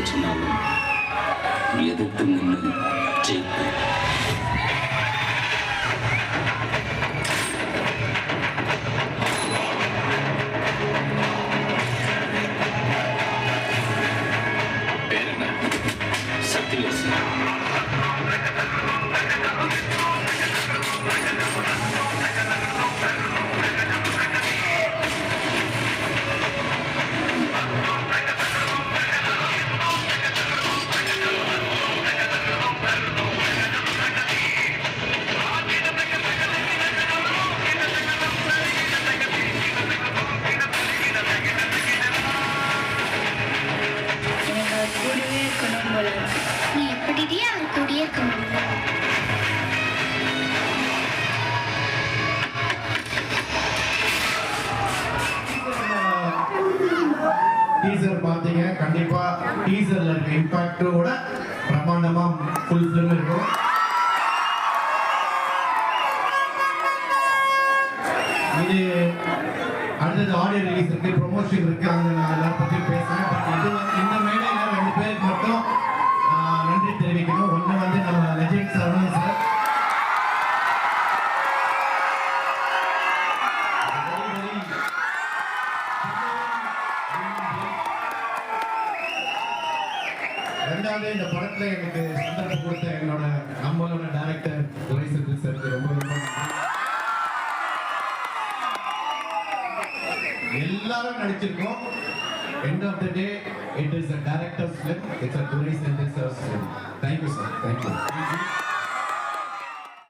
சொன்னாலும் எதிர்த்து நின்று ஜெயிப்பேன். பேர் என்ன? சக்திவேசன். நீ எப்படியே அவர் கூடயே இருக்க முடியும்? டீசர் பார்த்தீங்க, கண்டிப்பா டீசர்ல இருக்க இம்பாக்டோட பிரம்மாண்டமா ஃபுல் ஃபிலிம் இருக்கும். இது அடுத்தது ஆடியோ ரிலீஸ் இருக்கு, ப்ரொமோஷன் இருக்கு, அங்க நான் எல்லாரும் பத்தி பேசுறேன். பட் இது இந்த மேடையில 2 பேருக்கு மட்டும் நன்றி தெரிவிக்கணும். ஒண்ணு வந்து நம்ம லெஜெண்ட் சரவணன் சார், ரெண்டாவது இந்த படத்துல எனக்கு சந்தர்ப்பம் கொடுத்த நம்மளோட டைரக்டர் துரைசெந்தில் சாருக்கு ரொம்ப ரொம்ப எல்லாரும் நடிச்சிருக்கோம். End of the day, it is a director's film. It's a Durai Center sir's film. Thank you, sir. Thank you.